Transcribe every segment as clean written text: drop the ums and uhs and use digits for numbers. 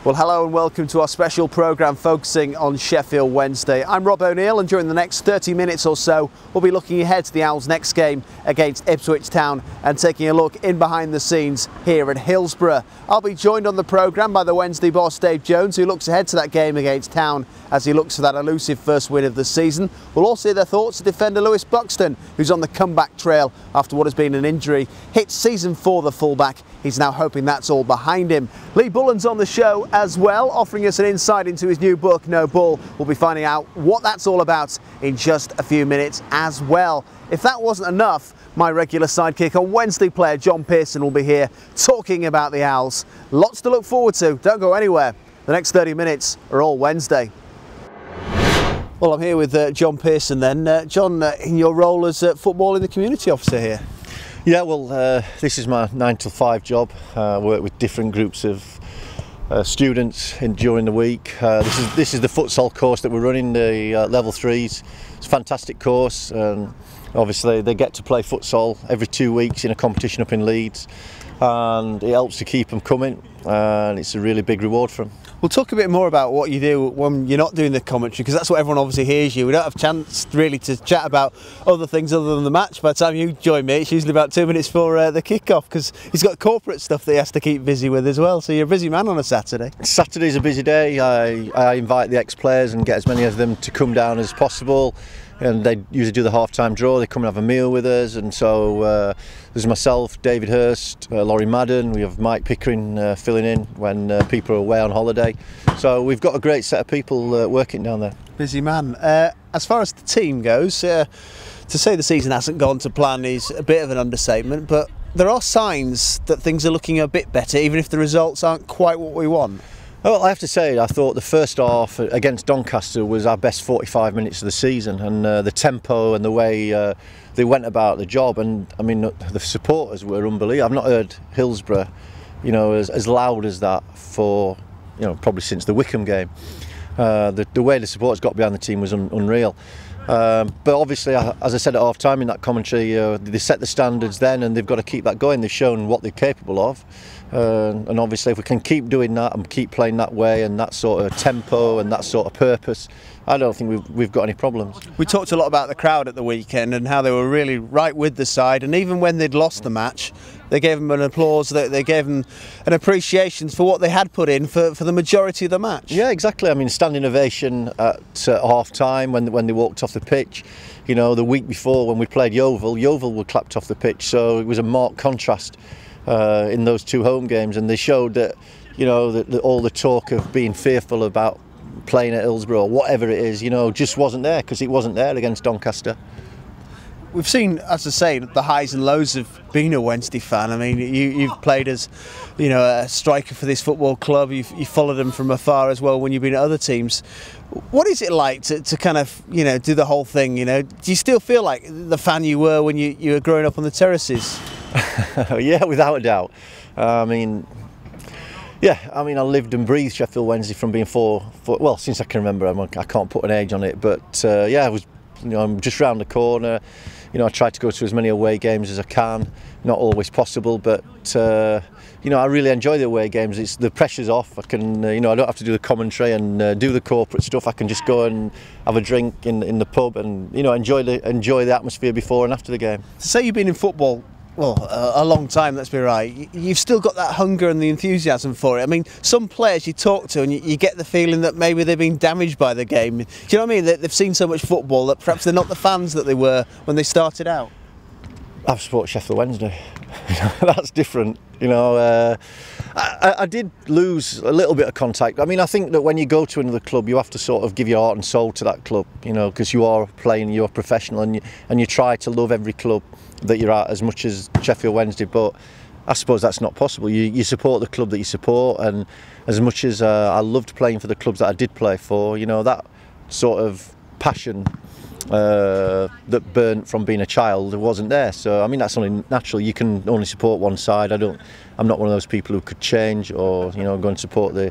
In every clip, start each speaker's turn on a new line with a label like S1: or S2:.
S1: Well, hello and welcome to our special programme focusing on Sheffield Wednesday. I'm Rob O'Neill, and during the next 30 minutes or so we'll be looking ahead to the Owls' next game against Ipswich Town and taking a look in behind the scenes here at Hillsborough. I'll be joined on the programme by the Wednesday boss Dave Jones, who looks ahead to that game against Town as he looks for that elusive first win of the season. We'll also hear their thoughts to defender Lewis Buxton, who's on the comeback trail after what has been an injury. Hit season for the fullback. He's now hoping that's all behind him. Lee Bullen's on the show as well, offering us an insight into his new book, No Bull. We'll be finding out what that's all about in just a few minutes as well. If that wasn't enough, my regular sidekick on Wednesday player John Pearson will be here talking about the Owls. Lots to look forward to. Don't go anywhere. The next 30 minutes are all Wednesday. Well, I'm here with John Pearson then. John, in your role as football in the community officer here.
S2: Yeah, well, this is my 9 till 5 job. I work with different groups of students during the week. This is the futsal course that we're running, the level 3s. It's a fantastic course. Obviously, they get to play futsal every 2 weeks in a competition up in Leeds, and it helps to keep them coming, and it's a really big reward for them.
S1: We'll talk a bit more about what you do when you're not doing the commentary, because that's what everyone obviously hears you. We don't have a chance really to chat about other things other than the match. By the time you join me, it's usually about 2 minutes for the kick-off, because he's got corporate stuff that he has to keep busy with as well. So you're a busy man on a Saturday. Saturday's
S2: a busy day. I invite the ex-players and get as many of them to come down as possible. And they usually do the half-time draw. They come and have a meal with us, and so there's myself, David Hurst, Laurie Madden. We have Mike Pickering filling in when people are away on holiday. So we've got a great set of people working down there.
S1: Busy man. As far as the team goes, to say the season hasn't gone to plan is a bit of an understatement, but there are signs that things are looking a bit better, even if the results aren't quite what we want.
S2: Well, I have to say, I thought the first half against Doncaster was our best 45 minutes of the season, and the tempo and the way they went about the job, and I mean the supporters were unbelievable. I've not heard Hillsborough, as loud as that for, probably since the Wickham game. The way the supporters got behind the team was unreal. But obviously, as I said at half time in that commentary, they set the standards then, and they've got to keep that going. They've shown what they're capable of, and obviously if we can keep doing that and keep playing that way and that sort of tempo and that sort of purpose, I don't think we've got any problems.
S1: We talked a lot about the crowd at the weekend and how they were really right with the side, and even when they'd lost the match, they gave them an applause, they gave them an appreciation for what they had put in for the majority of the match.
S2: Yeah, exactly. I mean, standing ovation at half time when they walked off the pitch. The week before when we played Yeovil were clapped off the pitch, so it was a marked contrast in those two home games, and they showed that, that all the talk of being fearful about playing at Hillsborough or whatever it is, just wasn't there, because it wasn't there against Doncaster.
S1: We've seen, as I say, the highs and lows of being a Wednesday fan. I mean, you've played as, a striker for this football club. You've followed them from afar as well when you've been at other teams. What is it like to kind of, do the whole thing? Do you still feel like the fan you were when you were growing up on the terraces?
S2: Yeah, without a doubt. I lived and breathed Sheffield Wednesday from being well, since I can remember. I can't put an age on it, but I was, I'm just round the corner. I try to go to as many away games as I can. Not always possible, but I really enjoy the away games. It's the pressure's off. I can, I don't have to do the commentary and do the corporate stuff. I can just go and have a drink in the pub and enjoy the atmosphere before and after the game.
S1: To say you've been in football, well, a long time, let's be right, you've still got that hunger and the enthusiasm for it. I mean, some players you talk to and you get the feeling that maybe they've been damaged by the game. Do you know what I mean? They've seen so much football that perhaps they're not the fans that they were when they started out.
S2: I've supported Sheffield Wednesday. That's different. I did lose a little bit of contact. I mean, I think that when you go to another club, you have to sort of give your heart and soul to that club, because you are playing, you're professional, and you try to love every club that you're at as much as Sheffield Wednesday. But I suppose that's not possible. You support the club that you support, and as much as I loved playing for the clubs that I did play for, that sort of passion that burnt from being a child wasn't there. So I mean, that's only natural. You can only support one side. I I'm not one of those people who could change or, you know, go and support the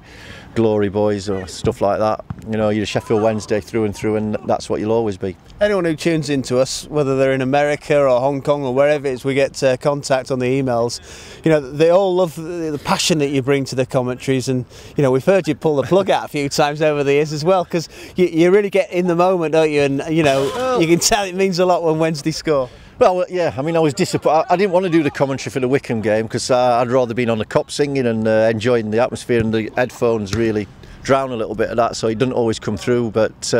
S2: glory boys or stuff like that. You know, you're Sheffield Wednesday through and through, and that's what you'll always be.
S1: Anyone who tunes into us, whether they're in America or Hong Kong or wherever it is, we get contact on the emails. You know, they all love the passion that you bring to the commentaries, and you know, we've heard you pull the plug out a few times over the years as well, because you really get in the moment, don't you? And you know, you can tell it means a lot when Wednesday score.
S2: Well, yeah, I mean, I was disappointed. I didn't want to do the commentary for the Wickham game because I'd rather been on the cop singing and enjoying the atmosphere, and the headphones really drown a little bit of that, so it doesn't always come through. But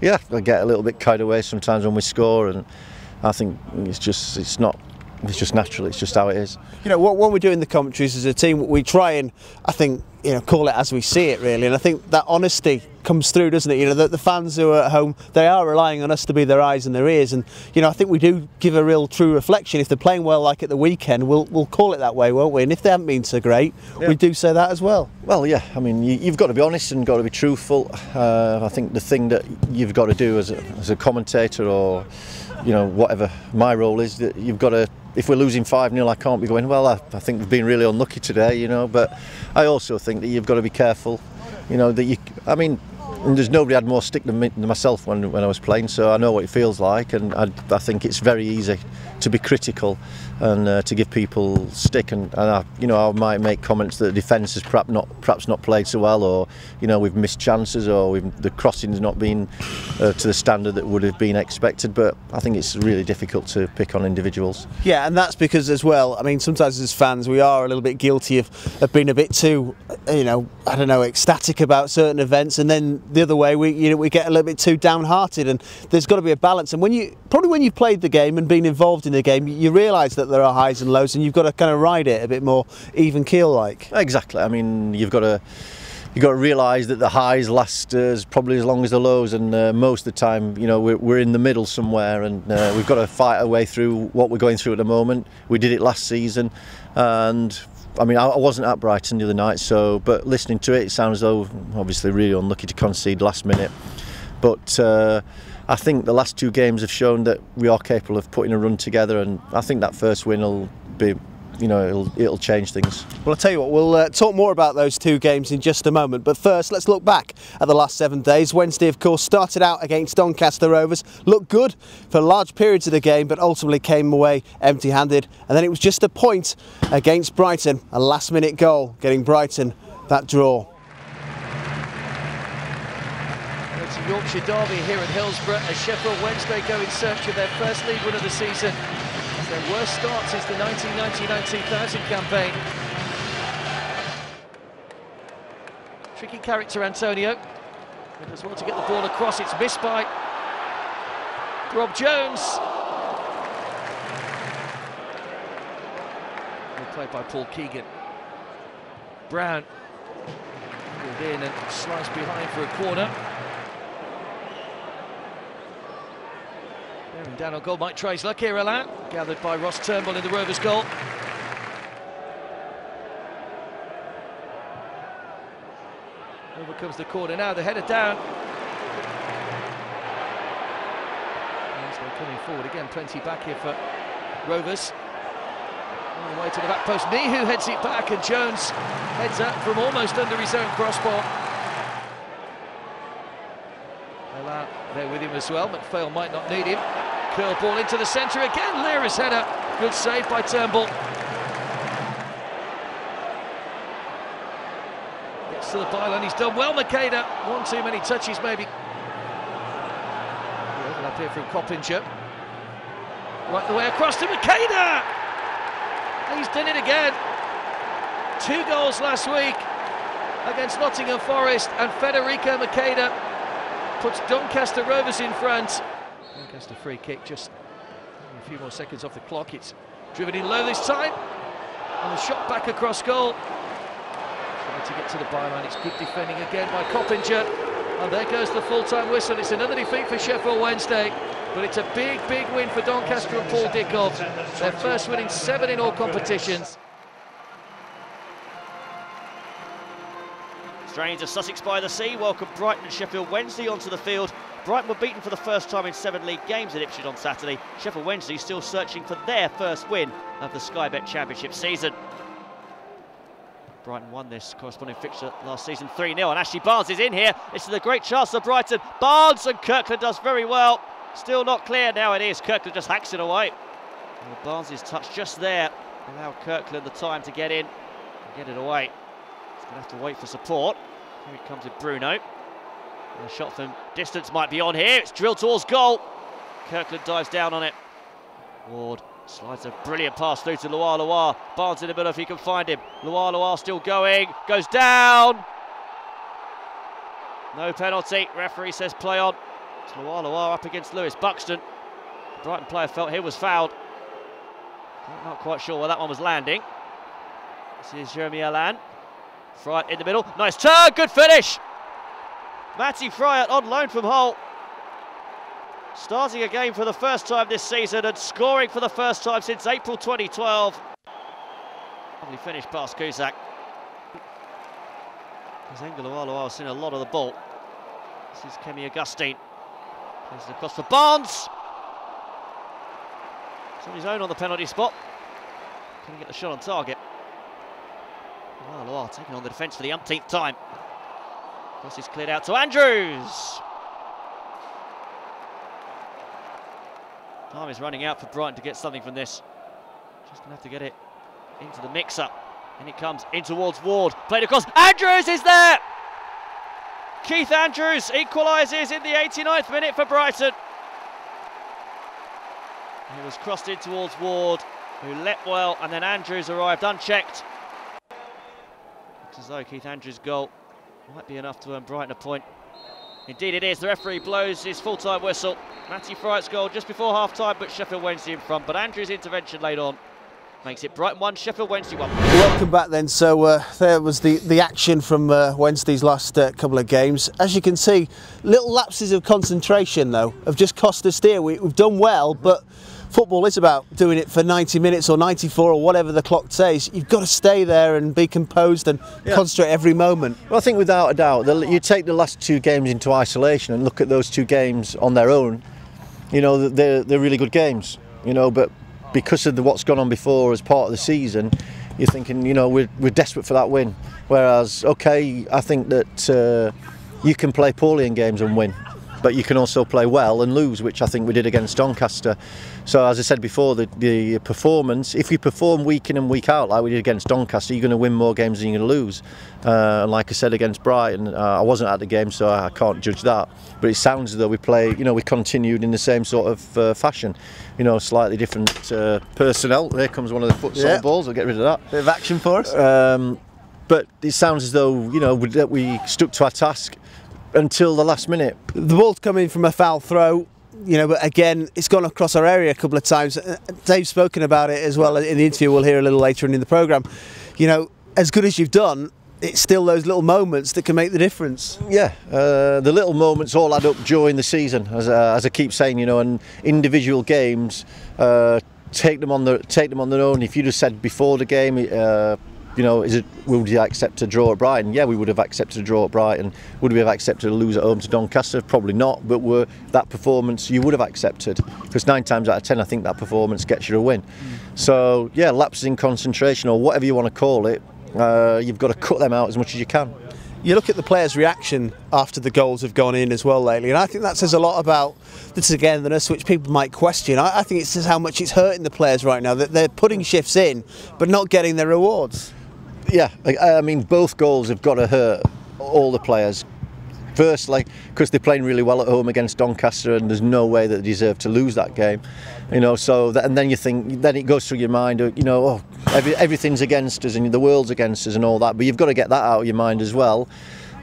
S2: yeah, I get a little bit carried away sometimes when we score, and I think it's just natural. It's just how it is. You know,
S1: what we're doing the commentaries as a team, we try and, I think, you know, call it as we see it, really. And I think that honesty comes through, doesn't it? You know, the fans who are at home, they are relying on us to be their eyes and their ears. And you know, I think we do give a real true reflection. If they're playing well, like at the weekend, we'll call it that way, won't we? And if they haven't been so great, yeah, we do say that as well.
S2: Well, yeah. I mean, you've got to be honest and got to be truthful. I think the thing that you've got to do as a commentator, or you know, whatever my role is, that you've got to. If we're losing 5-0, I can't be going, well, I think we've been really unlucky today, you know. But I also think that you've got to be careful, you know, that I mean, there's nobody had more stick than myself when I was playing, so I know what it feels like, and I think it's very easy to be critical and to give people stick, and you know, I might make comments that the defence has perhaps not played so well, or you know, we've missed chances, or the crossing's not been to the standard that would have been expected. But I think it's really difficult to pick on individuals.
S1: Yeah, and that's because as well, I mean, sometimes as fans we are a little bit guilty of being a bit too, you know, I don't know, ecstatic about certain events, and then the other way we get a little bit too downhearted, and there's got to be a balance. And when you've played the game and been involved in the game, you realise that there are highs and lows, and you've got to kind of ride it a bit more even keel like.
S2: Exactly. I mean, you've got to realise that the highs last probably as long as the lows, and most of the time, you know, we're in the middle somewhere, and we've got to fight our way through what we're going through at the moment. We did it last season, and I mean, I wasn't at Brighton the other night, but listening to it, it sounds as though obviously really unlucky to concede last minute. But I think the last 2 games have shown that we are capable of putting a run together, and I think that first win will be, you know, it'll change things. Well,
S1: I'll tell you what, we'll talk more about those 2 games in just a moment, but first let's look back at the last 7 days. Wednesday, of course, started out against Doncaster Rovers, looked good for large periods of the game, but ultimately came away empty-handed, and then it was just a point against Brighton, a last-minute goal, getting Brighton that draw.
S3: It's a Yorkshire derby here at Hillsborough as Sheffield Wednesday go in search of their first league win of the season. It's their worst start since the 1999-2000 campaign. Tricky character, Antonio. He does well to get the ball across. It's missed by Rob Jones. Well played by Paul Keegan. Brown pulled in and sliced behind for a corner. Bearing down on goal, Mike tries his luck here, Alain. Gathered by Ross Turnbull in the Rovers goal. Over comes the corner now, the header down. Wednesday coming forward again, plenty back here for Rovers. All the way to the back post, Nihu heads it back, and Jones heads up from almost under his own crossbar. Alain there with him as well, McPhail might not need him. Curl ball into the centre again, Lear's header, good save by Turnbull. Gets to the byline, he's done well, Makeda. 1 too many touches maybe. The overlap here from Coppinger. Right the way across to Makeda! He's done it again. 2 goals last week against Nottingham Forest, and Federico Makeda puts Doncaster Rovers in front. Doncaster free kick, just a few more seconds off the clock. It's driven in low this time, and the shot back across goal. Trying to get to the byline, it's good defending again by Coppinger, and there goes the full-time whistle. It's another defeat for Sheffield Wednesday, but it's a big win for Doncaster and Paul Dickov. Their first win in 7 in all competitions.
S4: Strains of Sussex by the Sea welcome Brighton and Sheffield Wednesday onto the field. Brighton were beaten for the first time in 7 league games at Ipswich on Saturday. Sheffield Wednesday still searching for their first win of the Sky Bet Championship season. Brighton won this corresponding fixture last season 3-0, and Ashley Barnes is in here. This is a great chance for Brighton. Barnes, and Kirkland does very well. Still not clear. Now it is. Kirkland just hacks it away. Well, Barnes' touch just there allowed Kirkland the time to get in and get it away. He's going to have to wait for support. Here it comes with Bruno. And a shot from distance might be on here. It's drilled towards goal. Kirkland dives down on it. Ward slides a brilliant pass through to Loire. Barnes in the middle if he can find him. Loire still going. Goes down. No penalty. Referee says play on. It's Loire up against Lewis Buxton. The Brighton player felt he was fouled. Not quite sure where that one was landing. This is Jeremy Allan. Fryatt in the middle. Nice turn. Good finish. Matty Fryatt on loan from Hull. Starting a game for the first time this season and scoring for the first time since April 2012. Lovely finish past Cusack. Loire has seen a lot of the ball. This is Kemi Augustine. Plays it across for Barnes. He's on his own on the penalty spot. Can he get the shot on target? Loire taking on the defence for the umpteenth time. Cross is cleared out to Andrews. Time is running out for Brighton to get something from this. Just going to have to get it into the mix-up. And it comes in towards Ward. Played across. Andrews is there! Keith Andrews equalises in the 89th minute for Brighton. He was crossed in towards Ward, who leapt well, and then Andrews arrived unchecked. Looks as though Keith Andrews' goal might be enough to earn Brighton a point. Indeed it is. The referee blows his full-time whistle. Matty Fryatt's goal just before half-time, but Sheffield Wednesday in front. But Andrews' intervention late on makes it Brighton 1, Sheffield Wednesday 1.
S1: Welcome back then. So there was the action from Wednesday's last couple of games. As you can see, little lapses of concentration though have just cost us dear. We've done well, but football is about doing it for 90 minutes or 94 or whatever the clock says. You've got to stay there and be composed and concentrate every moment.
S2: Well, I think without a doubt, you take the last 2 games into isolation and look at those 2 games on their own, you know, they're really good games, you know, but because of what's gone on before as part of the season, you're thinking, you know, we're desperate for that win. Whereas, okay, I think that you can play poorly in games and win, but you can also play well and lose, which I think we did against Doncaster. So as I said before, the performance, if you perform week in and week out like we did against Doncaster, you're going to win more games than you're going to lose. And like I said against Brighton, I wasn't at the game, so I can't judge that. But it sounds as though we continued in the same sort of fashion. You know, slightly different personnel. There comes one of the futsal balls. I'll get rid of that.
S1: Bit of action for us.
S2: But it sounds as though, you know, we stuck to our task until the last minute.
S1: The ball's coming from a foul throw, you know, but again, it's gone across our area a couple of times. Dave's spoken about it as well in the interview we'll hear a little later in the programme. You know, as good as you've done, it's still those little moments that can make the difference. Yeah,
S2: the little moments all add up during the season, as I keep saying, you know, and individual games, take them on their own. If you just said before the game, you know, would you accept a draw at Brighton? Yeah, we would have accepted a draw at Brighton. Would we have accepted a lose at home to Doncaster? Probably not, but that performance you would have accepted, because 9 times out of 10 I think that performance gets you a win. So yeah, lapses in concentration or whatever you want to call it, you've got to cut them out as much as you can.
S1: You look at the players' reaction after the goals have gone in as well lately, and I think that says a lot about the togetherness, which people might question. I think it says how much it's hurting the players right now, that they're putting shifts in but not getting their rewards.
S2: Yeah, I mean, both goals have got to hurt all the players. Firstly, because they're playing really well at home against Doncaster, and there's no way that they deserve to lose that game. You know, so and then you think, then it goes through your mind, you know, oh, everything's against us and the world's against us and all that. But you've got to get that out of your mind as well.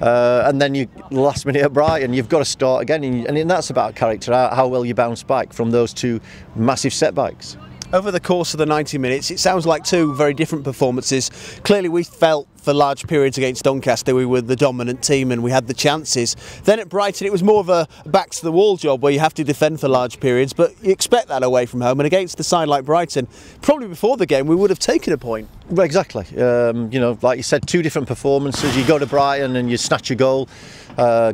S2: And then last minute at Brighton, you've got to start again, and that's about character, how well you bounce back from those 2 massive setbacks.
S1: Over the course of the 90 minutes, it sounds like 2 very different performances. Clearly we felt for large periods against Doncaster we were the dominant team and we had the chances. Then at Brighton it was more of a back to the wall job where you have to defend for large periods, but you expect that away from home, and against a side like Brighton, probably before the game we would have taken a point.
S2: Well, exactly. You know, like you said, 2 different performances. You go to Brighton and you snatch a goal.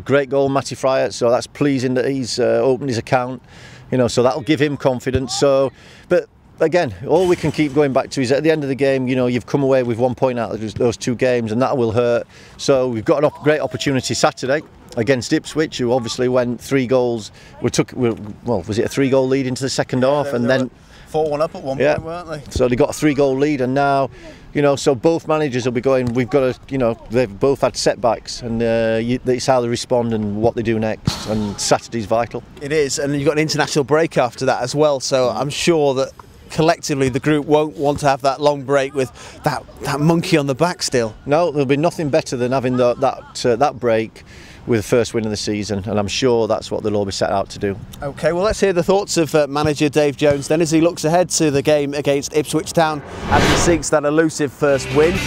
S2: Great goal, Matty Fryatt, so that's pleasing that he's opened his account. You know, so that'll give him confidence. So, but again, all we can keep going back to is at the end of the game, you know, you've come away with 1 point out of those 2 games, and that will hurt. So we've got a great opportunity Saturday against Ipswich, who obviously went 3 goals. Well, was it a 3-goal lead into the second half, and then
S1: 4-1 up at one point, weren't they?
S2: So they got a 3-goal lead, and now, you know, so both managers will be going, we've got to, you know, they've both had setbacks, and it's how they respond and what they do next, and Saturday's vital.
S1: It is, and you've got an international break after that as well, so I'm sure that collectively the group won't want to have that long break with that monkey on the back still.
S2: No, there'll be nothing better than having that break with the first win of the season, and I'm sure that's what they'll all be set out to do.
S1: OK, well, let's hear the thoughts of manager Dave Jones then as he looks ahead to the game against Ipswich Town as he seeks that elusive first win. You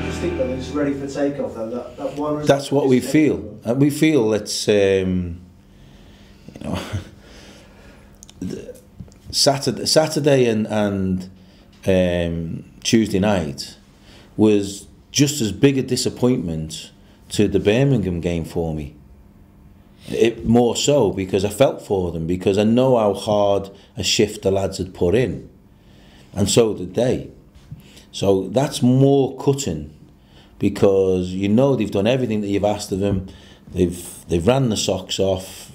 S1: just think that they're just ready for takeoff though? That one
S5: that's what we feel. And we feel it's, you know, Saturday and Tuesday night was just as big a disappointment to the Birmingham game for me. More so because I felt for them, because I know how hard a shift the lads had put in, and so did they. So that's more cutting, because you know they've done everything that you've asked of them. They've ran the socks off.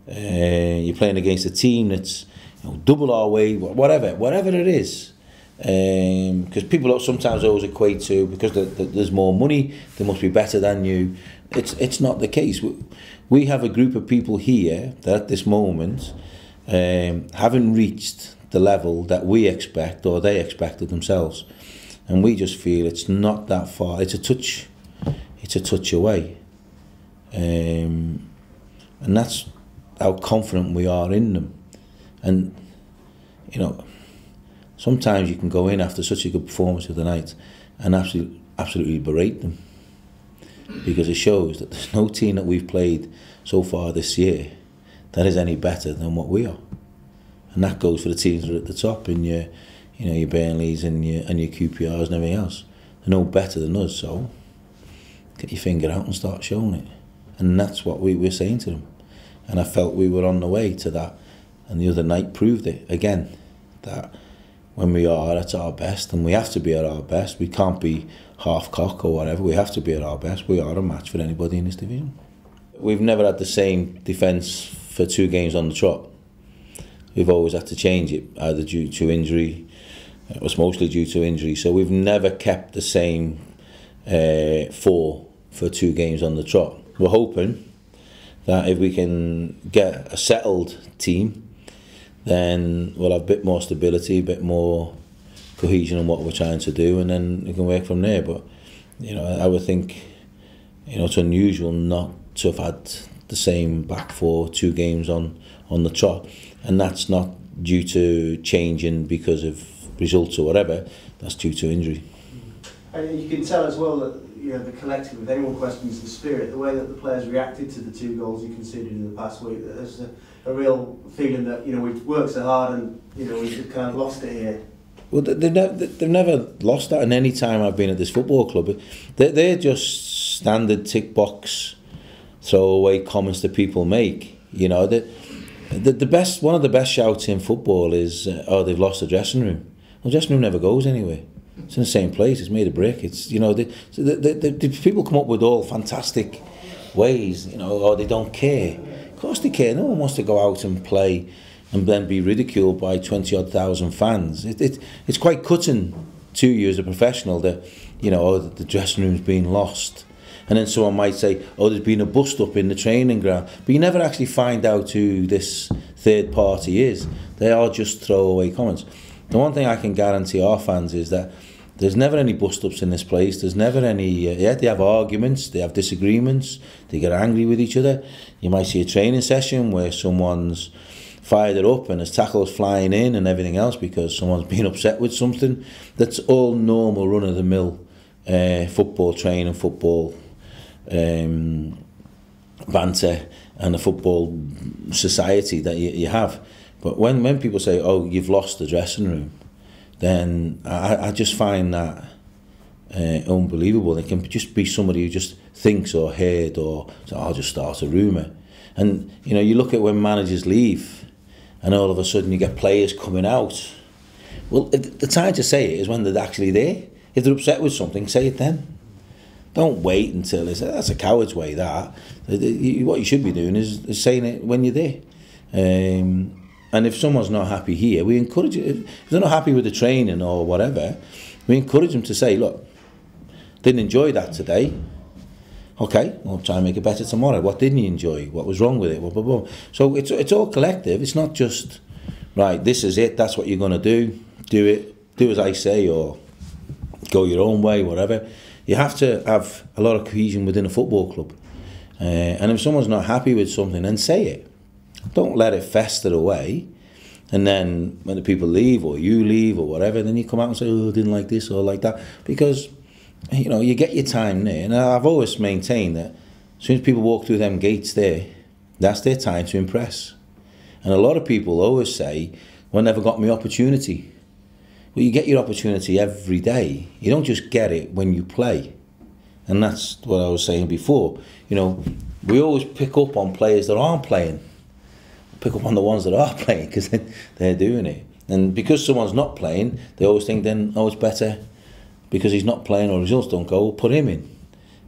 S5: You're playing against a team that's, you know, double our weight, whatever it is. Because people sometimes always equate to, because there's more money, they must be better than you. It's not the case. We have a group of people here that at this moment haven't reached the level that we expect or they expected themselves, and we just feel it's not that far. It's a touch away, and that's how confident we are in them. And you know, sometimes you can go in after such a good performance of the night and absolutely berate them, because it shows that there's no team that we've played so far this year that is any better than what we are, and that goes for the teams that are at the top, and your Burnleys and your QPRs and everything else. They're no better than us, so get your finger out and start showing it. And that's what we were saying to them, and I felt we were on the way to that, and the other night proved it again, that when we are at our best, and we have to be at our best, we can't be half cock or whatever, we have to be at our best. We are a match for anybody in this division. We've never had the same defence for 2 games on the trot. We've always had to change it, either due to injury, it was mostly due to injury, so we've never kept the same 4 for 2 games on the trot. We're hoping that if we can get a settled team, then we'll have a bit more stability, a bit more cohesion on what we're trying to do, and then we can work from there. But you know, I would think, you know, it's unusual not to have had the same back 4 2 games on the trot, and that's not due to changing because of results or whatever. That's due to injury.
S1: And you can tell as well that, you know, the collective, if anyone questions the spirit, the way that the players reacted to the 2 goals you conceded in the past week, that there's a real feeling that, you know, we've worked so hard and, you know, we've kind of lost it here.
S5: Well, they've never lost that in any time I've been at this football club. They're just standard tick box, throwaway comments that people make. You know, the best, one of the best shouts in football is, "Oh, they've lost the dressing room." Well, the dressing room never goes anywhere. It's in the same place. It's made of brick. It's, you know, the people come up with all fantastic ways. You know, or they don't care. Of course they care. No one wants to go out and play and then be ridiculed by 20-odd thousand fans. It's quite cutting to you as a professional that, you know, oh, the dressing room's been lost. And then someone might say, oh, there's been a bust up in the training ground. But you never actually find out who this third party is. They are just throwaway comments. The one thing I can guarantee our fans is that there's never any bust-ups in this place. There's never any... yeah, they have arguments, they have disagreements, they get angry with each other. You might see a training session where someone's fired it up and there's tackles flying in and everything else because someone's been upset with something. That's all normal run-of-the-mill football training, football banter and the football society that you have. But when people say, oh, you've lost the dressing room, then I just find that unbelievable. It can just be somebody who just thinks or heard or so I'll just start a rumour. And, you know, you look at when managers leave and all of a sudden you get players coming out. Well, the time to say it is when they're actually there. If they're upset with something, say it then. Don't wait until that's a coward's way. That what you should be doing is saying it when you're there. And if someone's not happy here, we encourage it. If they're not happy with the training or whatever, we encourage them to say, look, didn't enjoy that today. Okay, we'll try and make it better tomorrow. What didn't you enjoy? What was wrong with it? Blah, blah, blah. So it's all collective. It's not just, right, this is it, that's what you're going to do. Do it, do as I say, or go your own way, whatever. You have to have a lot of cohesion within a football club. And if someone's not happy with something, then say it. Don't let it fester away. And then when the people leave, or you leave, or whatever, then you come out and say, oh, I didn't like this or like that. Because, you know, you get your time there. And I've always maintained that as soon as people walk through them gates there, that's their time to impress. And a lot of people always say, well, I never got my opportunity. Well, you get your opportunity every day. You don't just get it when you play. And that's what I was saying before. You know, we always pick up on players that aren't playing. Pick up on the ones that are playing because they're doing it. And because someone's not playing, they always think then, oh, it's better because he's not playing or results don't go, we'll put him in.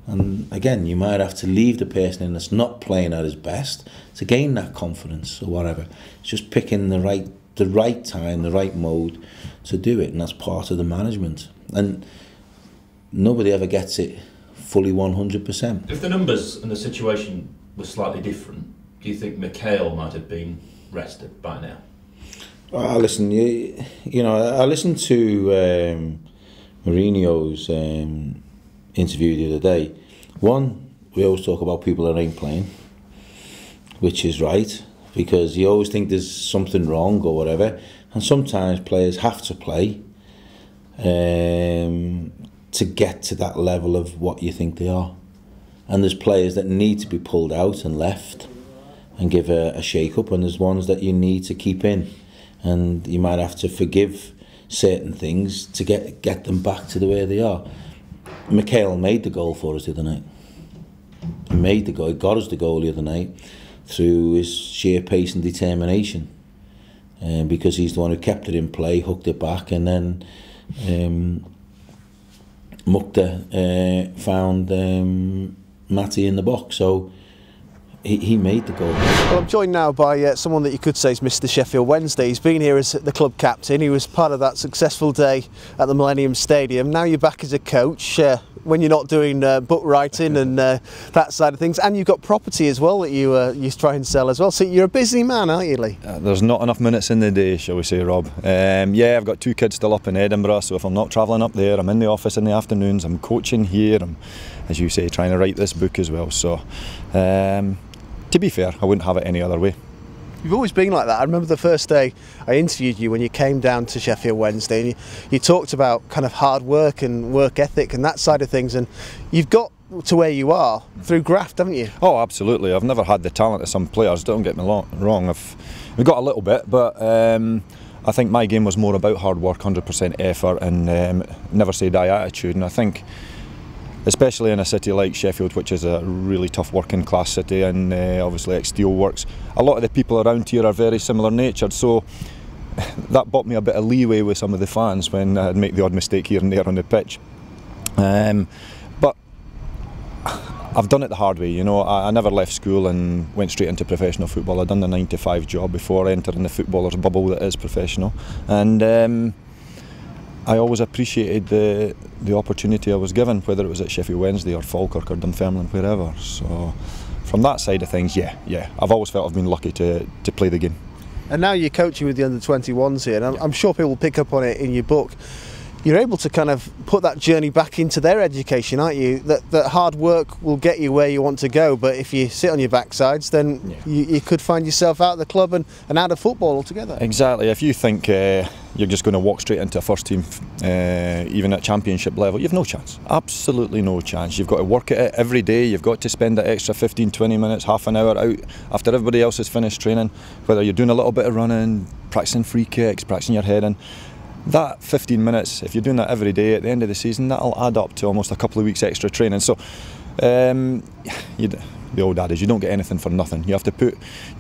S5: And again, you might have to leave the person in that's not playing at his best to gain that confidence or whatever. It's just picking the right time, the right mode to do it, and that's part of the management. And nobody ever gets it fully 100%.
S6: If the numbers and the situation were slightly different, do you think Michael might have been rested by now?
S5: Listen, you know, I listened to Mourinho's interview the other day. One, we always talk about people that ain't playing, which is right, because you always think there's something wrong or whatever, and sometimes players have to play to get to that level of what you think they are. And there's players that need to be pulled out and left and give a shake-up, and there's ones that you need to keep in. And you might have to forgive certain things to get them back to the way they are. Michael made the goal for us the other night. He made the goal, he got us the goal the other night through his sheer pace and determination. Because he's the one who kept it in play, hooked it back, and then Mukta found Matty in the box. So he made the goal.
S1: Well, I'm joined now by someone that you could say is Mr. Sheffield Wednesday. He's been here as the club captain. He was part of that successful day at the Millennium Stadium. Now you're back as a coach when you're not doing book writing and that side of things. And you've got property as well that you try and sell as well. So you're a busy man, aren't you, Lee?
S7: There's not enough minutes in the day, shall we say, Rob. Yeah, I've got 2 kids still up in Edinburgh, so if I'm not travelling up there, I'm in the office in the afternoons, I'm coaching here, I'm, as you say, trying to write this book as well. So to be fair, I wouldn't have it any other way.
S1: You've always been like that. I remember the first day I interviewed you when you came down to Sheffield Wednesday, and you talked about kind of hard work and work ethic and that side of things, and you've got to where you are through graft, haven't you?
S7: Oh, absolutely. I've never had the talent of some players, don't get me wrong. We've got a little bit, but I think my game was more about hard work, 100% effort, and never say die attitude. And I think, especially in a city like Sheffield, which is a really tough working class city, and obviously ex-steelworks, a lot of the people around here are very similar natured, so that bought me a bit of leeway with some of the fans when I'd make the odd mistake here and there on the pitch. But I've done it the hard way, you know. I never left school and went straight into professional football. I'd done the 9-to-5 job before entering the footballer's bubble that is professional, and I always appreciated the opportunity I was given, whether it was at Sheffield Wednesday or Falkirk or Dunfermline, wherever. So from that side of things, yeah, I've always felt I've been lucky to play the game. And
S1: now you're coaching with the under-21s here, and I'm sure people will pick up on it in your book. You're able to kind of put that journey back into their education, aren't you? That hard work will get you where you want to go, but if you sit on your backsides, then you could find yourself out of the club and out of football altogether.
S7: Exactly. If you think you're just going to walk straight into a first team, even at championship level, you've no chance. Absolutely no chance. You've got to work at it every day. You've got to spend that extra 15-20 minutes, half an hour out after everybody else has finished training, whether you're doing a little bit of running, practicing free kicks, practicing your heading. That 15 minutes, if you're doing that every day, at the end of the season, that'll add up to almost a couple of weeks extra training. So the old adage, you don't get anything for nothing. You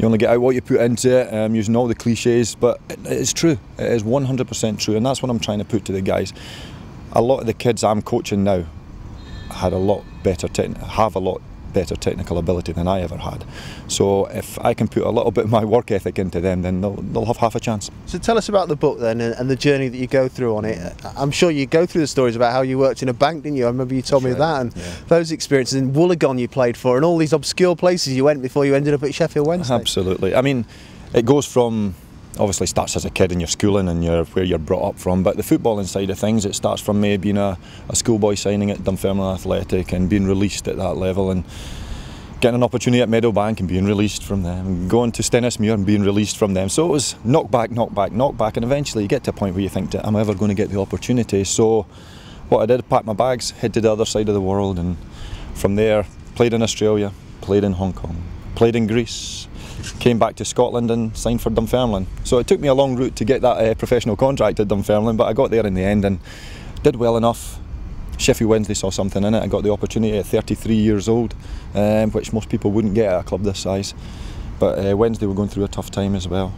S7: only get out what you put into it, using all the cliches, but it's true. It is 100% true, and that's what I'm trying to put to the guys. A lot of the kids I'm coaching now have a lot better technical ability than I ever had. So if I can put a little bit of my work ethic into them, then they'll have half a chance.
S1: So tell us about the book then, and the journey that you go through on it. I'm sure you go through the stories about how you worked in a bank, didn't you? I remember you told me that, and those experiences in Wollongong you played for, and all these obscure places you went before you ended up at Sheffield Wednesday.
S7: Absolutely. I mean, it goes from, obviously starts as a kid in your schooling and where you're brought up from, but the footballing side of things, it starts from me being a schoolboy signing at Dunfermline Athletic and being released at that level, and getting an opportunity at Meadowbank and being released from them, going to Stennismuir and being released from them. So it was knock back, and eventually you get to a point where you think, am I ever going to get the opportunity? So what I did, packed my bags, head to the other side of the world, and from there played in Australia, played in Hong Kong, played in Greece, came back to Scotland and signed for Dunfermline. So it took me a long route to get that professional contract at Dunfermline, but I got there in the end and did well enough. Sheffield Wednesday saw something in it. I got the opportunity at 33 years old, which most people wouldn't get at a club this size. But Wednesday were going through a tough time as well.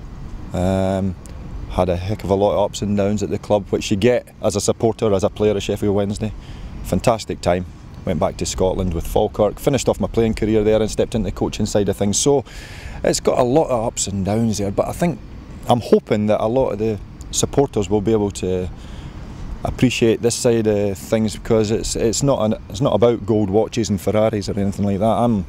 S7: Had a heck of a lot of ups and downs at the club, which you get as a supporter, as a player of Sheffield Wednesday. Fantastic time. Went back to Scotland with Falkirk, finished off my playing career there and stepped into the coaching side of things. So it's got a lot of ups and downs there, but I'm hoping that a lot of the supporters will be able to appreciate this side of things, because it's not about gold watches and Ferraris or anything like that. I'm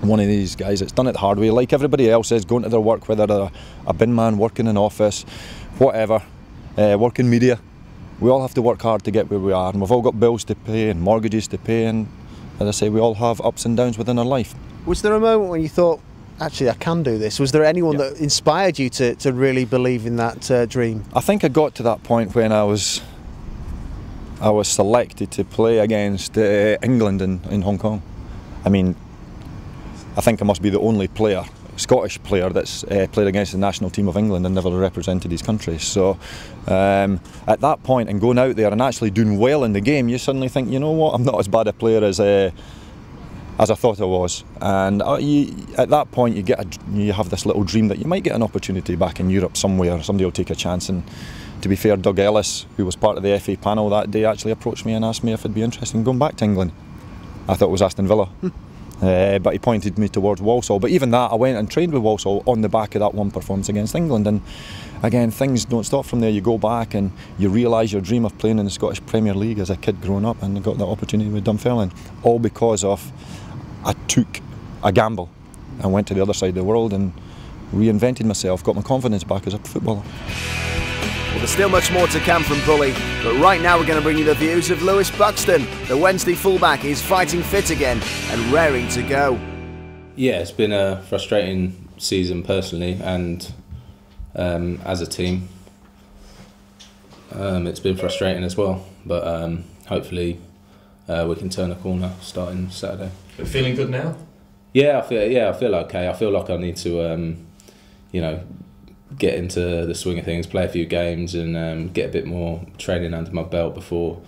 S7: one of these guys that's done it the hard way, like everybody else is, going to their work, whether they're a bin man, working in office, whatever, working media. We all have to work hard to get where we are, and we've all got bills to pay and mortgages to pay, and as I say, we all have ups and downs within our life. Was there a moment when you thought, actually I can do this? Was there anyone that inspired you to really believe in that dream? I think I got to that point when I was selected to play against England in Hong Kong. I mean, I think I must be the only player, Scottish player, that's played against the national team of England and never represented his country. So at that point, and going out there and actually doing well in the game, you suddenly think, you know what, I'm not as bad a player as I thought I was. And at that point you have this little dream that you might get an opportunity back in Europe somewhere, somebody will take a chance. And to be fair, Doug Ellis, who was part of the FA panel that day, actually approached me and asked me if I'd be interested in going back to England. I thought it was Aston Villa, but he pointed me towards Walsall. But even that, I went and trained with Walsall on the back of that one performance against England. And again, things don't stop from there. You go back and you realise your dream of playing in the Scottish Premier League as a kid growing up, and I got that opportunity with Dunfermline, all because of I took a gamble and went to the other side of the world and reinvented myself, got my confidence back as a footballer.
S1: Well, there's still much more to come from Bully, but right now we're going to bring you the views of Lewis Buxton. The Wednesday fullback is fighting fit again and raring to go.
S8: Yeah, it's been a frustrating season personally, and as a team it's been frustrating as well, but hopefully we can turn a corner starting Saturday.
S6: But feeling good now?
S8: Yeah, I feel okay. I feel like I need to get into the swing of things, play a few games, and get a bit more training under my belt before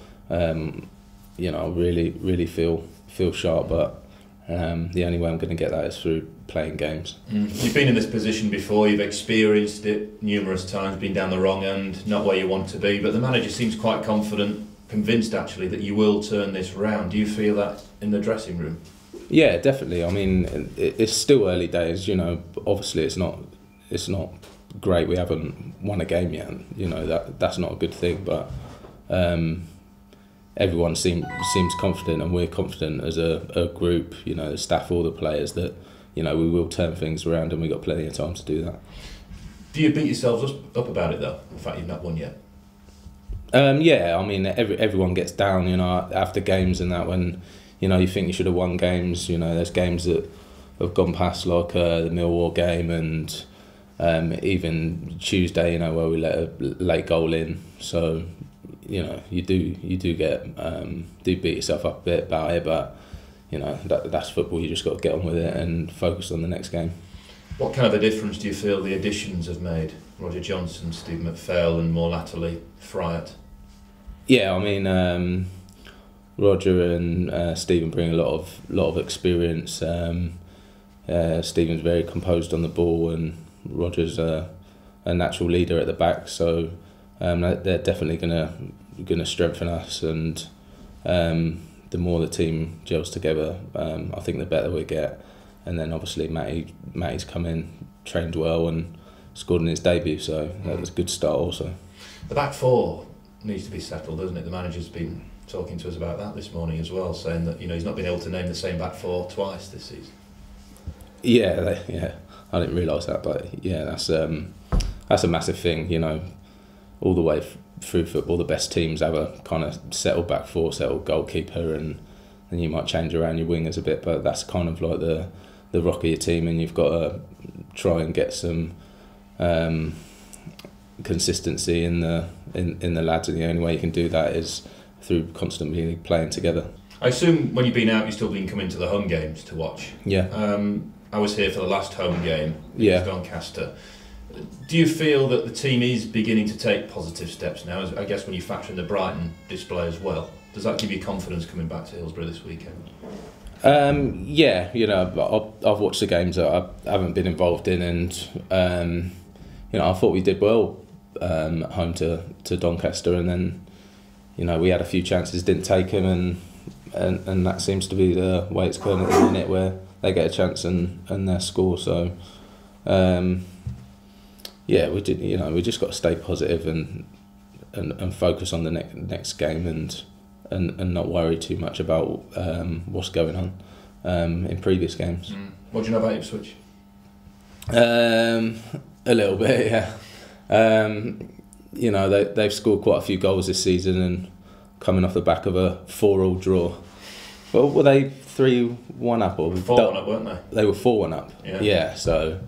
S8: really feel sharp. But the only way I'm going to get that is through playing games.
S6: You've been in this position before, you've experienced it numerous times, been down the wrong end, not where you want to be, but the manager seems quite confident, convinced actually that you will turn this round. Do you feel that in the dressing room?
S8: Yeah, definitely. I mean, it's still early days, obviously it's not great, we haven't won a game yet, that's not a good thing, but everyone seems confident, and we're confident as a group, the staff, all the players, that we will turn things around, and we've got plenty of time to do that.
S6: Do you beat yourselves up about it though, the fact you've not won yet?
S8: Yeah, I mean, everyone gets down, after games and that, when you think you should have won games. There's games that have gone past, like the Millwall game, and even Tuesday, where we let a late goal in. So, you do get do beat yourself up a bit about it, but that's football. You just got to get on with it and focus on the next game.
S6: What kind of a difference do you feel the additions have made? Roger Johnson, Steve McPhail, and more latterly Fryatt.
S8: Yeah, I mean, Roger and Stephen bring a lot of experience. Stephen's very composed on the ball, and Roger's a natural leader at the back. So they're definitely gonna strengthen us, and the more the team gels together, I think the better we get. And then obviously Matty's come in, trained well, and scored in his debut, so that was a good start also.
S6: The back four needs to be settled, doesn't it? The manager's been talking to us about that this morning as well, saying that he's not been able to name the same back four twice this season.
S8: Yeah, I didn't realise that, but yeah, that's a massive thing. All the way through football, the best teams have a kind of settled back four, settled goalkeeper, and you might change around your wingers a bit, but that's kind of like the rock of your team, and you've got to try and get some consistency in the lads, and the only way you can do that is through constantly playing together.
S6: I assume when you've been out, you've still been coming to the home games to watch.
S8: Yeah.
S6: I was here for the last home game
S8: Yeah.
S6: against Doncaster. Do you feel that the team is beginning to take positive steps now? I guess when you factor in the Brighton display as well, does that give you confidence coming back to Hillsborough this weekend?
S8: Yeah, I've watched the games that I haven't been involved in, and I thought we did well at home to Doncaster, and then we had a few chances, didn't take them, and that seems to be the way it's going at the minute, where they get a chance and they score. So yeah, we just got to stay positive and focus on the next game, and not worry too much about what's going on in previous games.
S6: What do you know about Ipswich?
S8: A little bit, yeah. They've scored quite a few goals this season, and coming off the back of a 4-4 draw. Well, were they 3-1 up or
S6: 4-1 up, weren't they?
S8: They were 4-1 up.
S6: Yeah.
S8: So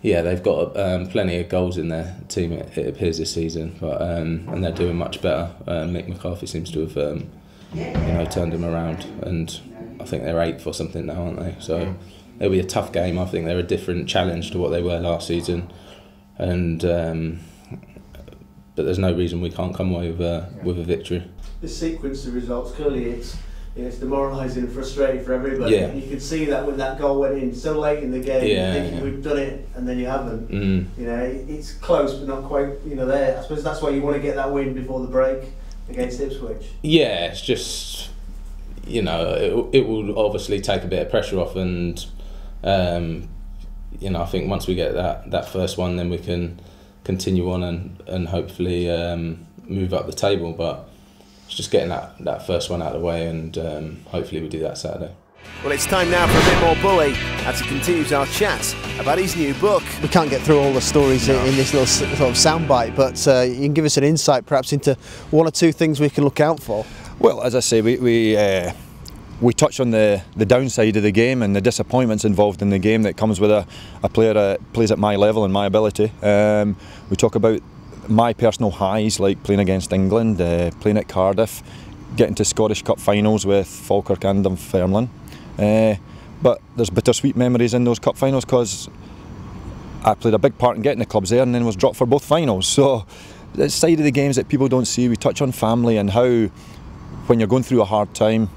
S8: yeah, they've got plenty of goals in their team. It appears this season, but and they're doing much better. Mick McCarthy seems to have turned them around, and I think they're 8th or something now, aren't they? So it'll be a tough game. I think they're a different challenge to what they were last season, and but there's no reason we can't come away with a victory.
S1: The sequence of results, clearly it's demoralising and frustrating for everybody.
S8: Yeah.
S1: You could see that when that goal went in so late in the game, thinking we've done it, and then you haven't. It's close but not quite there. I suppose that's why you want to get that win before the break against Ipswich.
S8: Yeah, it's just it will obviously take a bit of pressure off, and I think once we get that first one, then we can continue on and hopefully move up the table. But it's just getting that first one out of the way, and hopefully we do that Saturday.
S1: Well, it's time now for a bit more Bully as he continues our chat about his new book. We can't get through all the stories in this little sort of soundbite, but you can give us an insight perhaps into one or two things we can look out for.
S7: Well, as I say, we touch on the downside of the game and the disappointments involved in the game that comes with a player that plays at my level and my ability. We talk about my personal highs, like playing against England, playing at Cardiff, getting to Scottish Cup finals with Falkirk and Dunfermline. But there's bittersweet memories in those cup finals because I played a big part in getting the clubs there and then was dropped for both finals. So the side of the games that people don't see, we touch on family and how when you're going through a hard time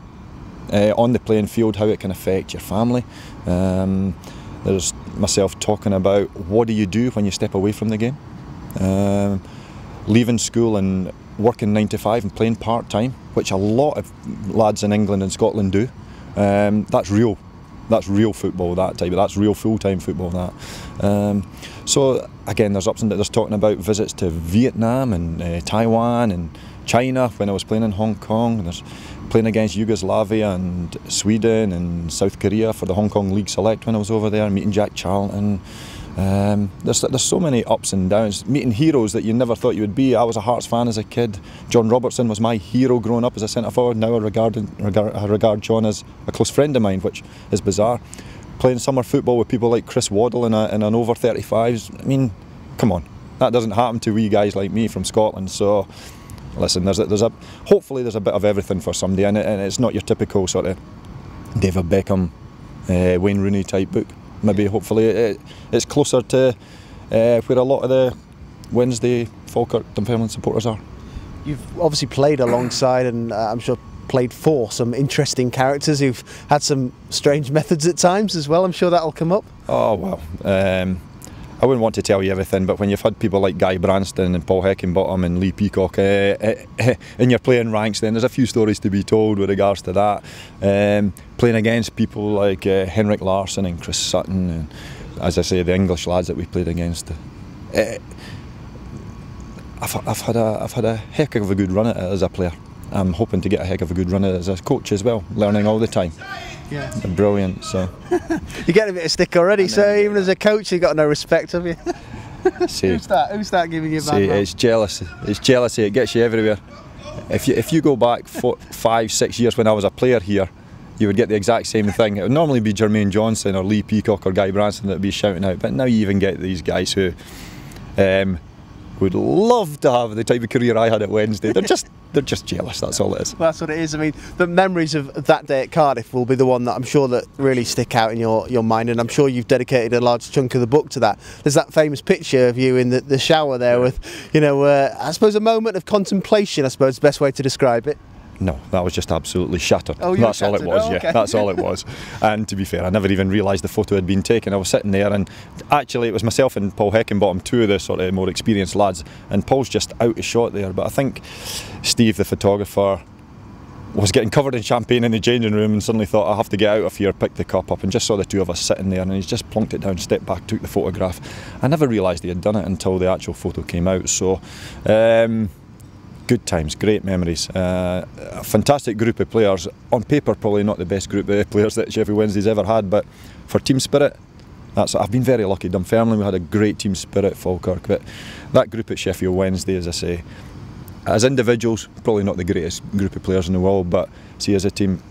S7: on the playing field, how it can affect your family. There's myself talking about what do you do when you step away from the game. Leaving school and working 9 to 5 and playing part-time, which a lot of lads in England and Scotland do. That's real football, that's real full-time football, that. So again, there's ups and downs. There's talking about visits to Vietnam and Taiwan and China when I was playing in Hong Kong. There's playing against Yugoslavia and Sweden and South Korea for the Hong Kong League Select when I was over there, meeting Jack Charlton. There's so many ups and downs, meeting heroes that you never thought you would be. I was a Hearts fan as a kid. John Robertson was my hero growing up as a centre forward. Now I regard John as a close friend of mine, which is bizarre. Playing summer football with people like Chris Waddle in an over 35s. I mean, come on, that doesn't happen to wee guys like me from Scotland. So listen, hopefully there's a bit of everything for somebody, and it's not your typical sort of David Beckham, Wayne Rooney type book. Maybe hopefully it's closer to where a lot of the Wednesday, Falkirk, Dunfermline supporters are.
S1: You've obviously played alongside, and I'm sure played for some interesting characters who've had some strange methods at times as well. I'm sure that'll come up.
S7: Oh, well, I wouldn't want to tell you everything, but when you've had people like Guy Branston and Paul Heckingbottom and Lee Peacock in your playing ranks, then there's a few stories to be told with regards to that. Playing against people like Henrik Larsson and Chris Sutton, and as I say, the English lads that we played against. I've had a heck of a good run at it as a player. I'm hoping to get a heck of a good run at it as a coach as well, learning all the time.
S1: Yeah.
S7: They're brilliant. So
S1: you're getting a bit of stick already, so even as a coach you've got no respect, have you?
S7: See,
S1: Who's that giving you a bad
S7: see,
S1: rap?
S7: it's jealousy. It's jealousy. It gets you everywhere. If you go back 5, 6 years when I was a player here, you would get the exact same thing. It would normally be Jermaine Johnson or Lee Peacock or Guy Branston that would be shouting out, but now you even get these guys who would love to have the type of career I had at Wednesday. They're just jealous, that's all it is.
S1: Well, that's what it is. I mean, the memories of that day at Cardiff will be the one that I'm sure that really stick out in your mind, and I'm sure you've dedicated a large chunk of the book to that. There's that famous picture of you in the shower there with, you know, I suppose a moment of contemplation, I suppose is the best way to describe it.
S7: No, that was just absolutely shattered.
S1: Oh,
S7: that's all it
S1: shattered.
S7: was,
S1: Oh, okay.
S7: yeah, that's all it was. And to be fair, I never even realised the photo had been taken. I was sitting there, and actually it was myself and Paul Heckingbottom, two of the sort of more experienced lads, and Paul's just out of shot there. But I think Steve, the photographer, was getting covered in champagne in the changing room and suddenly thought, I have to get out of here, pick the cup up, and just saw the two of us sitting there, and he's just plonked it down, stepped back, took the photograph. I never realised he had done it until the actual photo came out. So good times, great memories, a fantastic group of players. On paper, probably not the best group of players that Sheffield Wednesday's ever had, but for team spirit, I've been very lucky. Dunfermline, we had a great team spirit, Falkirk, but that group at Sheffield Wednesday, as I say, as individuals, probably not the greatest group of players in the world, but see, as a team,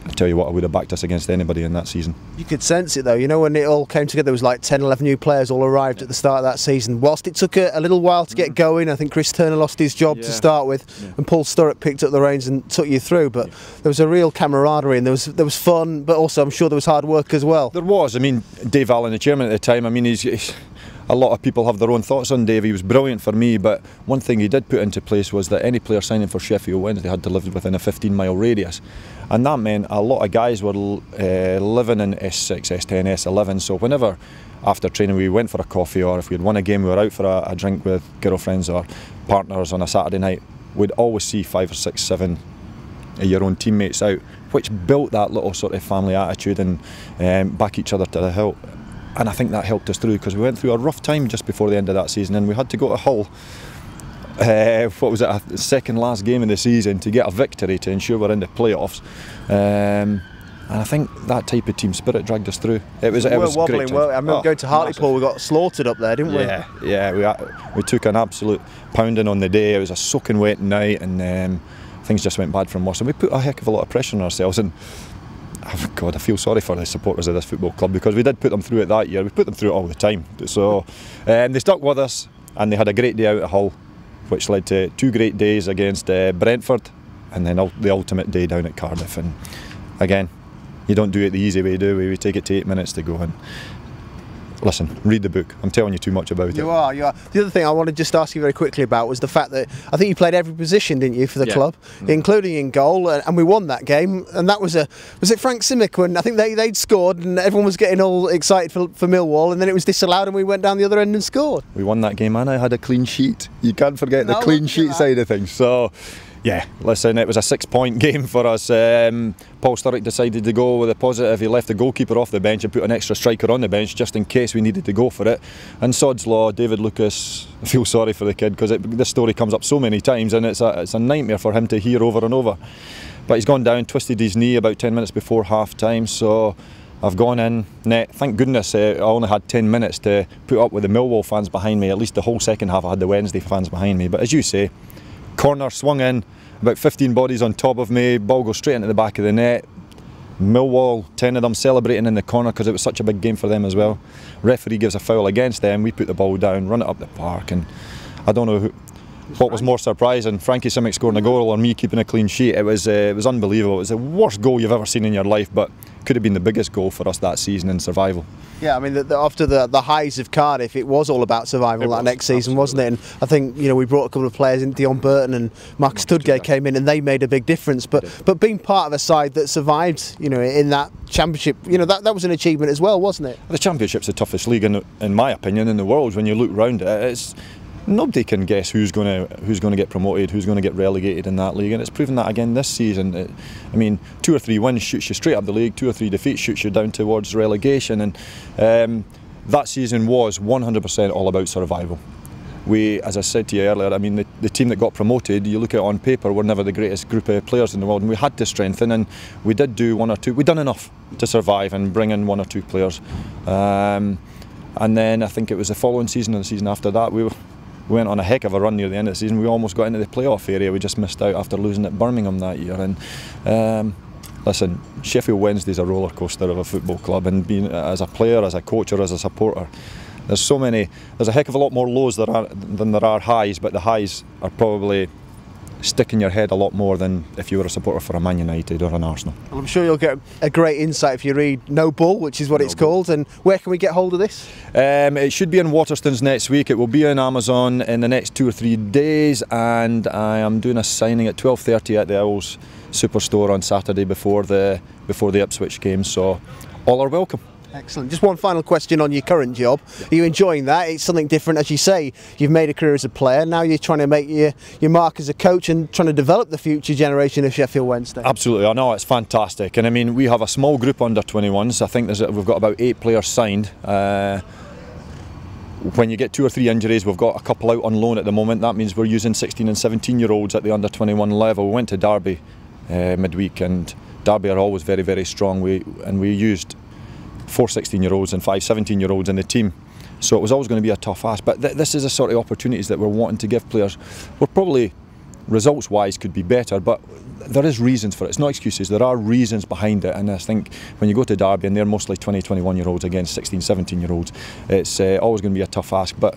S7: I tell you what, I would have backed us against anybody in that season.
S1: You could sense it though, you know, when it all came together, there was like 10, 11 new players all arrived at the start of that season. Whilst it took a little while to get going, I think Chris Turner lost his job to start with, and Paul Sturrock picked up the reins and took you through, but there was a real camaraderie, and there was fun, but also I'm sure there was hard work as well.
S7: There was. I mean, Dave Allen, the chairman at the time, I mean, he's a lot of people have their own thoughts on Dave. He was brilliant for me, but one thing he did put into place was that any player signing for Sheffield Wednesday had to live within a 15-mile radius, and that meant a lot of guys were living in S6, S10, S11, so whenever after training we went for a coffee, or if we had won a game we were out for a drink with girlfriends or partners on a Saturday night, we'd always see 5 or 6, 7 of your own teammates out, which built that little sort of family attitude and back each other to the hilt. And I think that helped us through, because we went through a rough time just before the end of that season, and we had to go to Hull, what was it, the second last game of the season, to get a victory to ensure we're in the playoffs. And I think that type of team spirit dragged us through. It was
S1: wobbling.
S7: great.
S1: Well, I remember going to Hartlepool, we got slaughtered up there, didn't we?
S7: Yeah, we took an absolute pounding on the day. It was a soaking wet night, and things just went bad from us, and we put a heck of a lot of pressure on ourselves. And God, I feel sorry for the supporters of this football club, because we did put them through it that year. We put them through it all the time. So they stuck with us, and they had a great day out at Hull, which led to 2 great days against Brentford, and then the ultimate day down at Cardiff. And again, you don't do it the easy way, do we? We take it to 8 minutes to go. And listen, read the book. I'm telling you too much about it.
S1: You are. The other thing I want to just ask you very quickly about was the fact that I think you played every position, didn't you, for the club, including in goal, and we won that game. And that was it Frank Simic, when I think they'd scored and everyone was getting all excited for Millwall, and then it was disallowed and we went down the other end and scored.
S7: We won that game, and I had a clean sheet. You can't forget the clean sheet side of things. So yeah, listen, it was a 6-point game for us. Paul Sturrock decided to go with a positive. He left the goalkeeper off the bench and put an extra striker on the bench just in case we needed to go for it. And sod's law, David Lucas, I feel sorry for the kid, because this story comes up so many times, and it's a nightmare for him to hear over and over. But he's gone down, twisted his knee about 10 minutes before half time, so I've gone in net. Thank goodness I only had 10 minutes to put up with the Millwall fans behind me. At least the whole second half I had the Wednesday fans behind me. But as you say, corner swung in, about 15 bodies on top of me, ball goes straight into the back of the net. Millwall, 10 of them celebrating in the corner because it was such a big game for them as well. Referee gives a foul against them, we put the ball down, run it up the park, and I don't know what was more surprising, Frankie Simic scoring a goal or me keeping a clean sheet. It was unbelievable. It was the worst goal you've ever seen in your life, but could have been the biggest goal for us that season in survival.
S1: Yeah, I mean, after the highs of Cardiff, it was all about survival that next season, wasn't it? And I think, you know, we brought a couple of players in, Dion Burton and Marcus Tudgay came in, and they made a big difference. But being part of a side that survived, you know, in that championship, you know, that was an achievement as well, wasn't it?
S7: The Championship's the toughest league, in my opinion, in the world. When you look round it, nobody can guess who's going to get promoted, who's going to get relegated in that league, and it's proven that again this season. I mean, 2 or 3 wins shoots you straight up the league, 2 or 3 defeats shoots you down towards relegation, and that season was 100% all about survival. We, as I said to you earlier, I mean, the team that got promoted, you look at it on paper, we're never the greatest group of players in the world, and we had to strengthen, and we did do 1 or 2. We'd done enough to survive and bring in 1 or 2 players, and then I think it was the following season and the season after that, we went on a heck of a run near the end of the season. We almost got into the playoff area. We just missed out after losing at Birmingham that year. And listen, Sheffield Wednesday is a roller coaster of a football club, and being as a player, as a coach, or as a supporter, there's a heck of a lot more lows than there are highs, but the highs are probably stick in your head a lot more than if you were a supporter for a Man United or an Arsenal.
S1: Well, I'm sure you'll get a great insight if you read No Bull, which is what it's called. And where can we get hold of this?
S7: It should be in Waterstones next week. It will be on Amazon in the next 2 or 3 days, and I am doing a signing at 12:30 at the Owls Superstore on Saturday before the Ipswich game, so all are welcome.
S1: Excellent. Just one final question on your current job. Are you enjoying that? It's something different, as you say. You've made a career as a player. Now you're trying to make your mark as a coach and trying to develop the future generation of Sheffield Wednesday.
S7: Absolutely. I know, it's fantastic. And I mean, we have a small group under 21s. I think we've got about 8 players signed. When you get 2 or 3 injuries, we've got a couple out on loan at the moment. That means we're using 16 and 17-year-olds at the under 21 level. We went to Derby midweek, and Derby are always very, very strong. We used 4 16-year-olds and 5 17-year-olds in the team, so it was always going to be a tough ask. But this is the sort of opportunities that we're wanting to give players. We're probably, results-wise, could be better, but there is reasons for it. It's not excuses. There are reasons behind it, and I think when you go to Derby and they're mostly 20, 21-year-olds against 16, 17-year-olds, it's always going to be a tough ask. But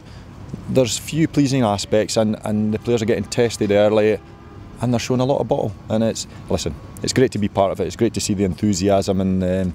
S7: there's few pleasing aspects, and the players are getting tested early, and they're showing a lot of bottle. And it's great to be part of it. It's great to see the enthusiasm and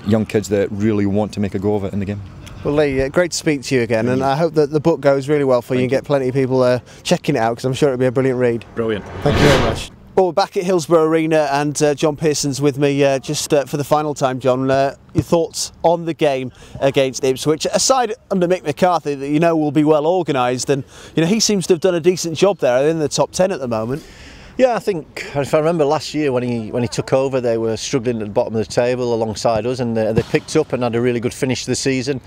S7: young kids that really want to make a go of it in the game.
S1: Well, Lee, great to speak to you again, and I hope that the book goes really well for you and get plenty of people checking it out, because I'm sure it'll be a brilliant read.
S7: Brilliant.
S1: Thank you very much. Well, we're back at Hillsborough Arena, and John Pearson's with me just for the final time. John, your thoughts on the game against Ipswich, aside under Mick McCarthy, that you know will be well organised, and you know he seems to have done a decent job there. They're in the top 10 at the moment.
S2: Yeah, I think, if I remember last year when he took over, they were struggling at the bottom of the table alongside us, and they picked up and had a really good finish to the season.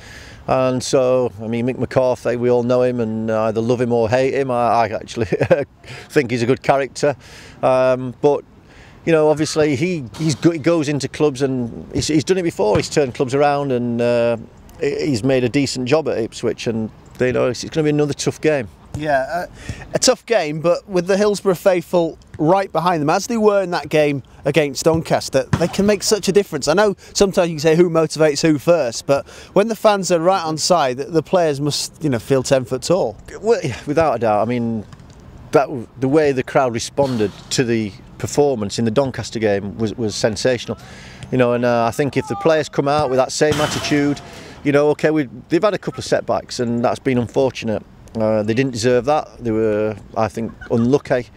S2: And so, I mean, Mick McCarthy, we all know him and either love him or hate him. I actually think he's a good character. But, you know, obviously he goes into clubs, and he's done it before. He's turned clubs around, and he's made a decent job at Ipswich, and you know, it's going to be another tough game.
S1: Yeah, a tough game, but with the Hillsborough faithful right behind them, as they were in that game against Doncaster, they can make such a difference. I know sometimes you can say who motivates who first, but when the fans are right on side, the players must, you know, feel 10 foot tall.
S2: Well, without a doubt. I mean, the way the crowd responded to the performance in the Doncaster game was sensational. You know, and I think if the players come out with that same attitude, you know, okay, they've had a couple of setbacks, and that's been unfortunate. They didn't deserve that. They were, I think, unlucky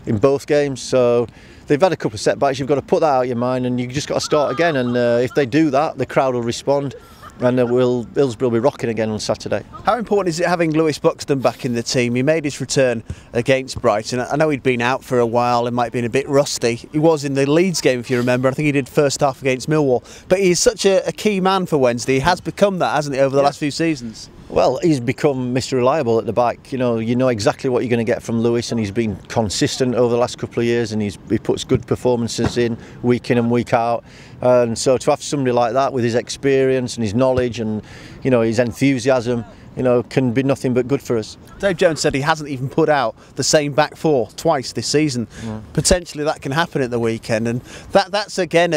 S2: in both games. So they've had a couple of setbacks. You've got to put that out of your mind, and you've just got to start again. And if they do that, the crowd will respond, and Hillsborough will be rocking again on Saturday.
S1: How important is it having Lewis Buxton back in the team? He made his return against Brighton. I know he'd been out for a while and might have been a bit rusty. He was in the Leeds game, if you remember. I think he did first half against Millwall. But he's such a key man for Wednesday. He has become that, hasn't he, over the last few seasons?
S2: Well, he's become Mr. Reliable at the back. You know exactly what you're going to get from Lewis, and he's been consistent over the last couple of years, and he puts good performances in and week out. And so to have somebody like that with his experience and his knowledge and, you know, his enthusiasm, you know, can be nothing but good for us.
S1: Dave Jones said he hasn't even put out the same back four twice this season. Yeah. Potentially that can happen at the weekend, and that's again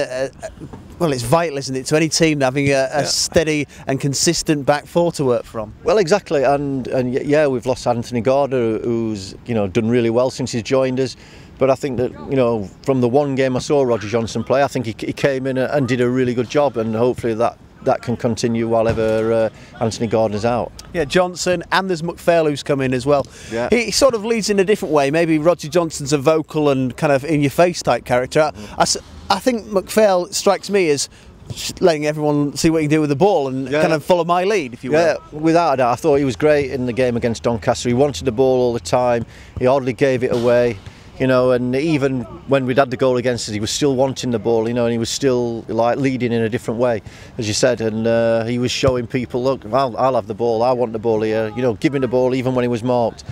S1: well, it's vital, isn't it, to any team having a steady and consistent back four to work from.
S2: Well, exactly, and yeah, we've lost Anthony Gardner, who's, you know, done really well since he's joined us. But I think that, you know, from the one game I saw Roger Johnson play, I think he came in and did a really good job, and hopefully that can continue while ever Anthony Gordon's out.
S1: Yeah, Johnson, and there's McPhail who's come in as well.
S2: Yeah.
S1: He sort of leads in a different way. Maybe Roger Johnson's a vocal and kind of in-your-face type character. I think McPhail strikes me as just letting everyone see what he can do with the ball and kind of follow my lead, if you will.
S2: Yeah, without a doubt. I thought he was great in the game against Doncaster. He wanted the ball all the time. He hardly gave it away. You know, and even when we'd had the goal against us, he was still wanting the ball, you know, and he was still like leading in a different way, as you said, and he was showing people, look, I'll have the ball, I want the ball here, you know, give me the ball even when he was marked.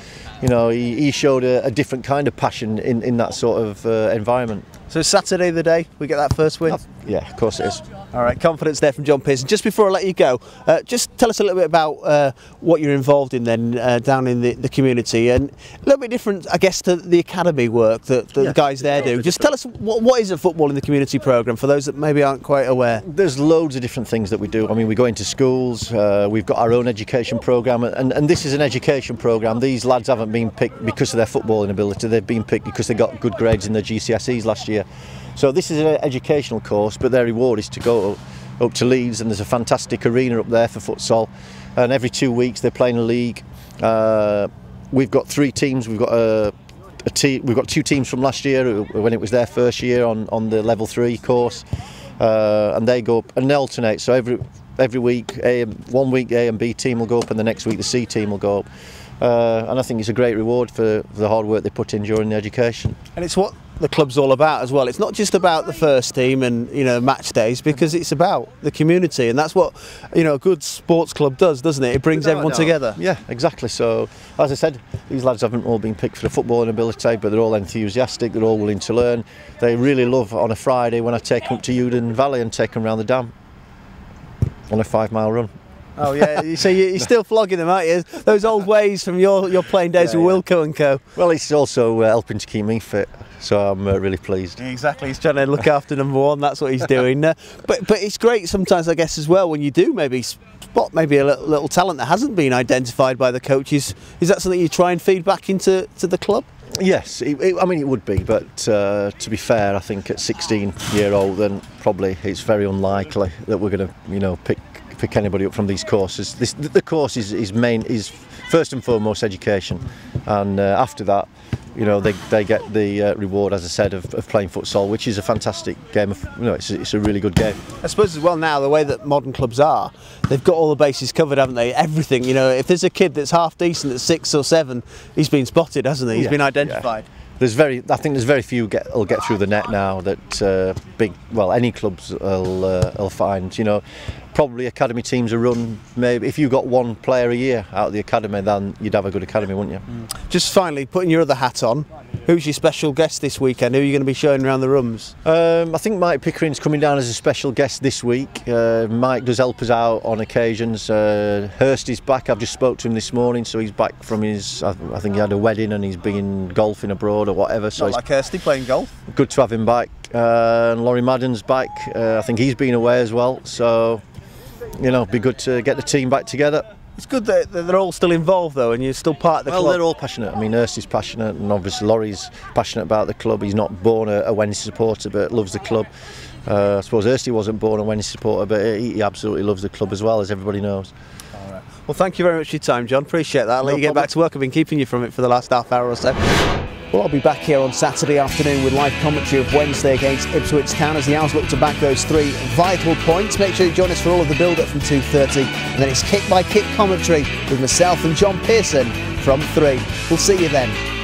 S2: You know, he showed a different kind of passion in that sort of environment.
S1: So Saturday the day we get that first win?
S2: Yeah, of course it is.
S1: All right, confidence there from John Pearson. Just before I let you go, just tell us a little bit about what you're involved in then down in the community, and a little bit different, I guess, to the academy work that the guys there do. Just tell us what is a football in the community programme for those that maybe aren't quite aware.
S2: There's loads of different things that we do. I mean, we go into schools, we've got our own education programme, and this is an education programme. These lads haven't been picked because of their footballing ability, they've been picked because they got good grades in their GCSEs last year. So this is an educational course, but their reward is to go up to Leeds, and there's a fantastic arena up there for futsal, and every 2 weeks they're playing a league. We've got 3 teams. We've got we've got 2 teams from last year when it was their first year on the level 3 course, and they go up and they alternate. So every week, 1 week A and B team will go up, and the next week the C team will go up. And I think it's a great reward for the hard work they put in during the education.
S1: And it's what the club's all about as well. It's not just about the first team and, you know, match days, because it's about the community, and that's what, you know, a good sports club does, doesn't it? It brings everyone together.
S2: Yeah, exactly. So as I said, these lads haven't all been picked for the footballing ability, but they're all enthusiastic, they're all willing to learn. They really love on a Friday when I take them up to Uden Valley and take them round the dam on a 5-mile run.
S1: Oh yeah, so you're still flogging them, aren't you? Those old ways from your playing days with Wilco and co.
S2: Well, it's also helping to keep me fit, so I'm really pleased.
S1: Exactly, he's trying to look after number one, that's what he's doing. But it's great sometimes, I guess, as well, when you do maybe spot maybe a little talent that hasn't been identified by the coaches. Is that something you try and feed back into the club?
S2: Yes, I mean it would be, but to be fair, I think at 16-year-old, then probably it's very unlikely that we're going to, you know, pick anybody up from these courses. The course is first and foremost education, and after that, you know, they get the reward, as I said, of playing futsal, which is a fantastic game. You know, it's a really good game.
S1: I suppose as well now, the way that modern clubs are, they've got all the bases covered, haven't they? Everything. You know, if there's a kid that's half decent at 6 or 7, he's been spotted, hasn't he? He's been identified.
S2: Yeah. I think there's very few will get through the net now that any clubs will find. You know, probably academy teams are run, maybe if you got 1 player a year out of the academy, then you'd have a good academy, wouldn't you?
S1: Just finally, putting your other hat on, who's your special guest this weekend? Who are you going to be showing around the rooms?
S2: I think Mike Pickering's coming down as a special guest this week. Mike does help us out on occasions. Hurst is back. I've just spoke to him this morning, so he's back from his, I think he had a wedding and he's been golfing abroad or whatever. So
S1: not like Kirsty playing golf.
S2: Good to have him back. And Laurie Madden's back. I think he's been away as well. So, you know, it'd be good to get the team back together.
S1: It's good that they're all still involved though, and you're still part of the club.
S2: Well, they're all passionate. I mean, Hurst is passionate, and obviously Laurie's passionate about the club. He's not born a Wednesday supporter, but loves the club. I suppose Hursty wasn't born a Wednesday supporter, but he absolutely loves the club as well, as everybody knows.
S1: All right. Well, thank you very much for your time, John. Appreciate that. I'll let you get back to work. I've been keeping you from it for the last half hour or so. Well, I'll be back here on Saturday afternoon with live commentary of Wednesday against Ipswich Town as the Owls look to back those 3 vital points. Make sure you join us for all of the build-up from 2:30, and then it's kick-by-kick commentary with myself and John Pearson from 3. We'll see you then.